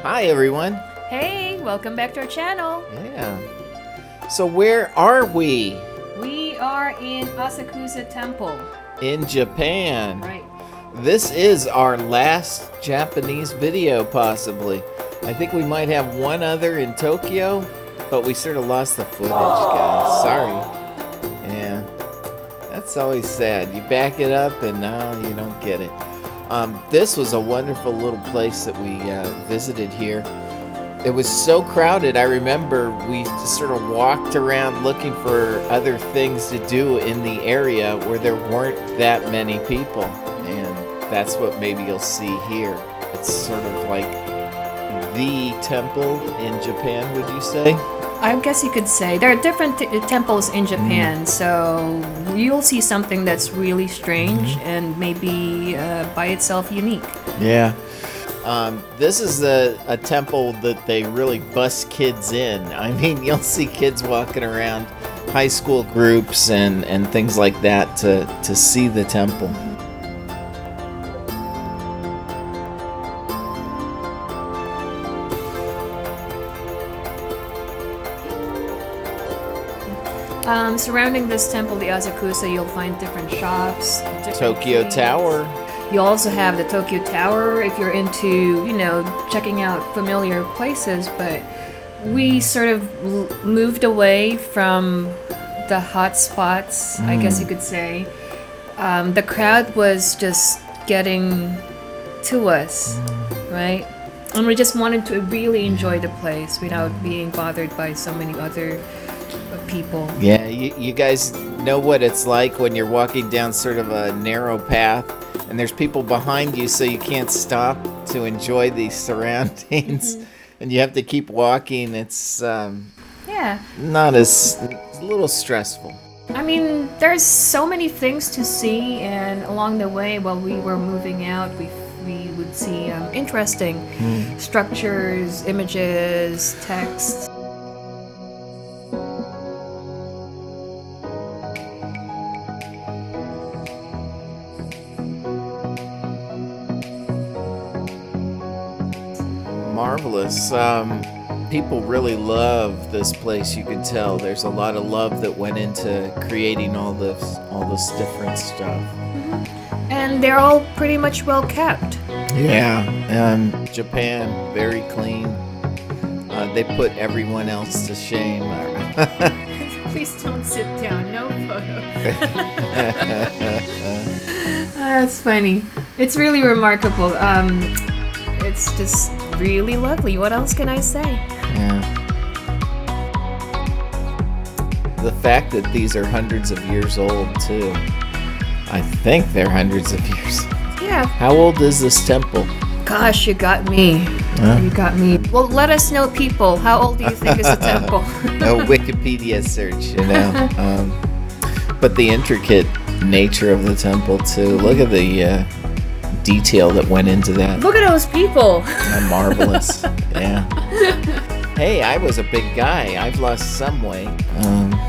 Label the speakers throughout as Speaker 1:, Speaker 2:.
Speaker 1: Hi, everyone.
Speaker 2: Hey, welcome back to our channel.
Speaker 1: Yeah. So where are we?
Speaker 2: We are in Asakusa Temple.
Speaker 1: In Japan.
Speaker 2: Right.
Speaker 1: This is our last Japanese video, possibly. I think we might have one other in Tokyo, but we sort of lost the footage, guys. Sorry. Yeah. That's always sad. You back it up and now you don't get it. This was a wonderful little place that we visited here. It was so crowded. I remember we just sort of walked around looking for other things to do in the area where there weren't that many people. And that's what maybe you'll see here. It's sort of like the temple in Japan, would you say?
Speaker 2: I guess you could say there are different temples in Japan, so you'll see something that's really strange and maybe by itself unique.
Speaker 1: Yeah. This is a temple that they really bust kids in. I mean, you'll see kids walking around, high school groups and things like that to see the temple.
Speaker 2: Surrounding this temple, the Asakusa, you'll find different shops. Different
Speaker 1: Tokyo
Speaker 2: things.
Speaker 1: Tower.
Speaker 2: You also have the Tokyo Tower if you're into, checking out familiar places, but we sort of moved away from the hot spots, I guess you could say. The crowd was just getting to us, right? And we just wanted to really enjoy the place without being bothered by so many other people.
Speaker 1: Yeah, you guys know what it's like when you're walking down sort of a narrow path and there's people behind you, so you can't stop to enjoy these surroundings, and you have to keep walking. It's not as it's a little stressful.
Speaker 2: I mean, there's so many things to see, and along the way, while we were moving out, we would see interesting structures, images, text.
Speaker 1: Marvelous. People really love this place. You can tell there's a lot of love that went into creating all this different stuff.
Speaker 2: And they're all pretty much well kept.
Speaker 1: Yeah, Japan, very clean. They put everyone else to shame.
Speaker 2: Please don't sit down. No photo. That's funny. It's really remarkable. It's just really lovely. What else can I say?
Speaker 1: Yeah. The fact that these are hundreds of years old, too. I think they're hundreds of years.
Speaker 2: Yeah.
Speaker 1: How old is this temple?
Speaker 2: Gosh, you got me.
Speaker 1: Huh?
Speaker 2: You got me. Well, let us know, people. How old do you think is the temple?
Speaker 1: A Wikipedia search, But the intricate nature of the temple, too. Look at the detail that went into that.
Speaker 2: Look at those people.
Speaker 1: Marvelous. Yeah. Hey, I was a big guy. I've lost some weight.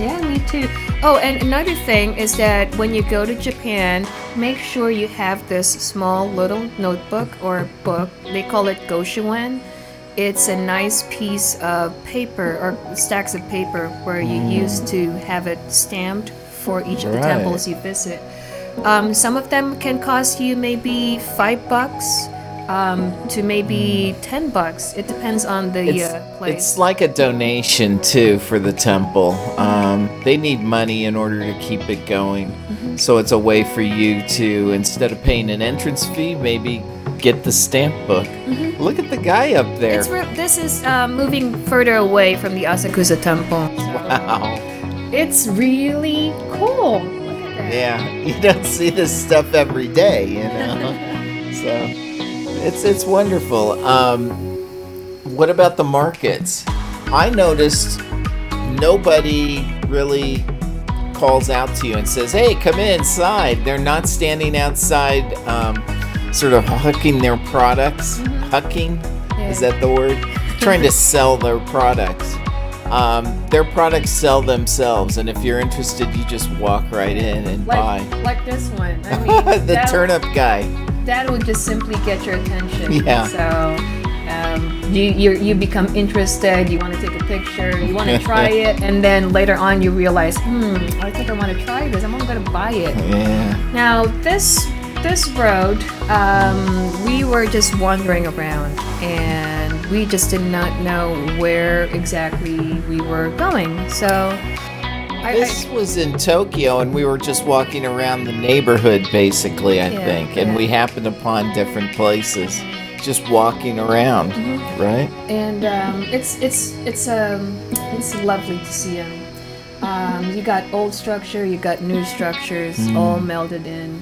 Speaker 2: Yeah, me too. Oh, and another thing is that when you go to Japan, make sure you have this small little notebook or book. They call it goshuen. It's a nice piece of paper or stacks of paper where you used to have it stamped for each of the temples you visit. Some of them can cost you maybe $5 to maybe $10. It depends on the place.
Speaker 1: It's like a donation too for the temple. They need money in order to keep it going. So it's a way for you to, instead of paying an entrance fee, maybe get the stamp book. Look at the guy up there.
Speaker 2: This is moving further away from the Asakusa Temple.
Speaker 1: Wow.
Speaker 2: It's really cool.
Speaker 1: Yeah, you don't see this stuff every day, So it's wonderful. What about the markets? I noticed nobody really calls out to you and says, "Hey, come inside." They're not standing outside, sort of hucking their products. Hucking, is that the word? Trying to sell their products. Their products sell themselves, and if you're interested, you just walk right in and buy.
Speaker 2: Like this one. I mean,
Speaker 1: the turnip guy.
Speaker 2: That would just simply get your attention.
Speaker 1: Yeah.
Speaker 2: So you become interested. You want to take a picture. You want to try it, and then later on you realize, I think I want to try this. I'm going to buy it.
Speaker 1: Yeah.
Speaker 2: Now this road, we were just wandering around, and we just did not know where exactly we were going. So.
Speaker 1: This was in Tokyo, and we were just walking around the neighborhood, basically, I think. And we happened upon different places, just walking around, right?
Speaker 2: And it's lovely to see them. You got old structure, you got new structures, all melded in.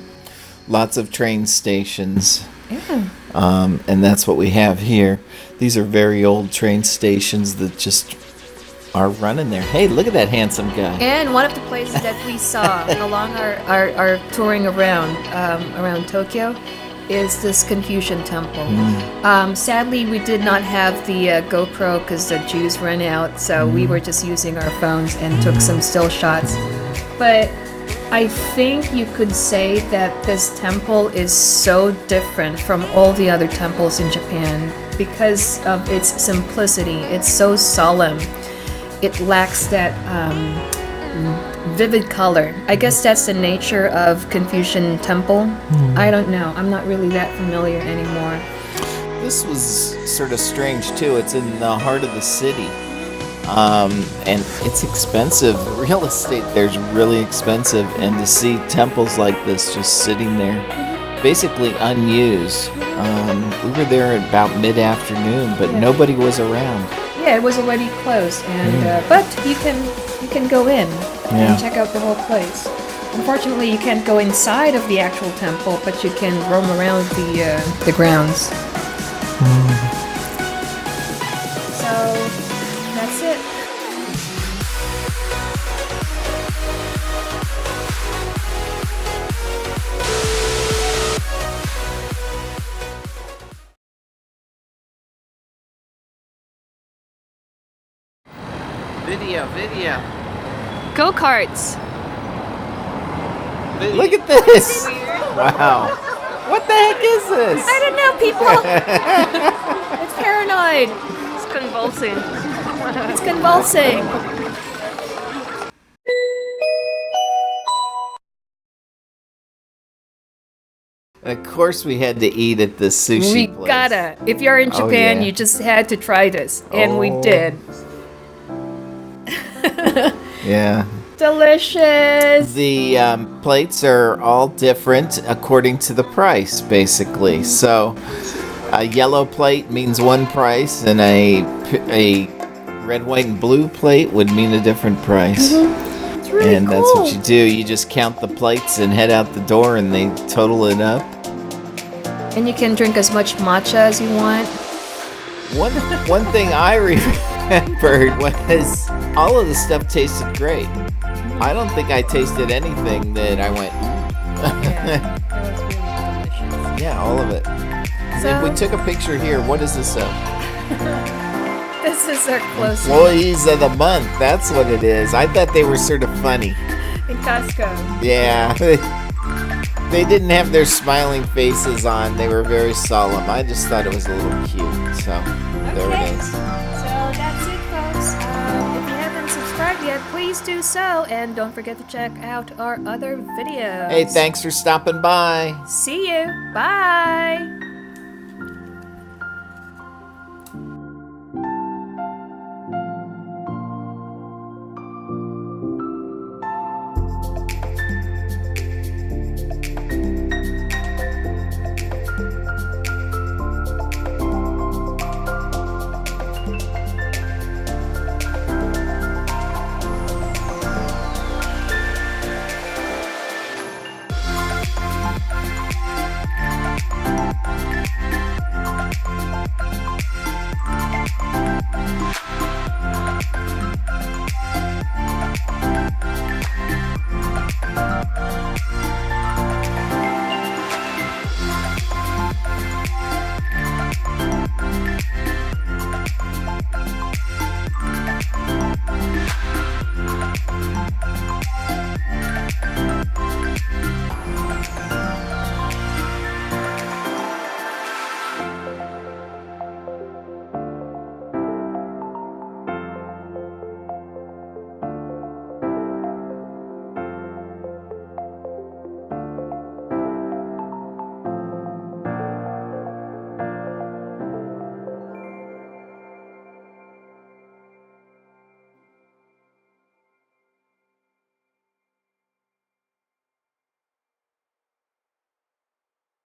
Speaker 1: Lots of train stations.
Speaker 2: Yeah.
Speaker 1: And that's what we have here. These are very old train stations that just are running there. Hey, look at that handsome guy.
Speaker 2: And one of the places that we saw along our touring around Tokyo is this Confucian Temple. Sadly, we did not have the GoPro because the Jews ran out, so we were just using our phones and took some still shots. But I think you could say that this temple is so different from all the other temples in Japan because of its simplicity. It's so solemn. It lacks that vivid color. I guess that's the nature of Confucian Temple. I don't know. I'm not really that familiar anymore.
Speaker 1: This was sort of strange, too. It's in the heart of the city. And it's expensive. Real estate there's really expensive. And to see temples like this just sitting there, basically unused. We were there at about mid-afternoon, but nobody was around.
Speaker 2: Yeah, it was already closed, and but you can go in and check out the whole place. Unfortunately, you can't go inside of the actual temple, but you can roam around the grounds. So that's it.
Speaker 1: Video.
Speaker 2: Go-karts.
Speaker 1: Look at this. Wow. What the heck is this?
Speaker 2: I don't know, people. It's paranoid.
Speaker 3: It's convulsing.
Speaker 2: It's convulsing.
Speaker 1: Of course we had to eat at the sushi
Speaker 2: We
Speaker 1: place.
Speaker 2: gotta. If you're in Japan,
Speaker 1: yeah.
Speaker 2: you just had to try this, and we did.
Speaker 1: Yeah.
Speaker 2: Delicious.
Speaker 1: The plates are all different according to the price, basically. So a yellow plate means one price, and a red, white, and blue plate would mean a different price.
Speaker 2: It's really
Speaker 1: and
Speaker 2: cool.
Speaker 1: that's what you do. You just count the plates and head out the door, and they total it up.
Speaker 2: And you can drink as much matcha as you want.
Speaker 1: One thing I remembered was all of the stuff tasted great. I don't think I tasted anything that I went,
Speaker 2: Yeah, it was really delicious.
Speaker 1: yeah, all of it.
Speaker 2: So-
Speaker 1: If we took a picture here, what is this of?
Speaker 2: This is our close
Speaker 1: Employees of the month, that's what it is. I thought they were sort of funny.
Speaker 2: in Costco.
Speaker 1: Yeah. They didn't have their smiling faces on. They were very solemn. I just thought it was a little cute. So, there it is.
Speaker 2: So that's it, folks. If you haven't subscribed yet, please do so. And don't forget to check out our other videos.
Speaker 1: Hey, thanks for stopping by.
Speaker 2: See you. Bye.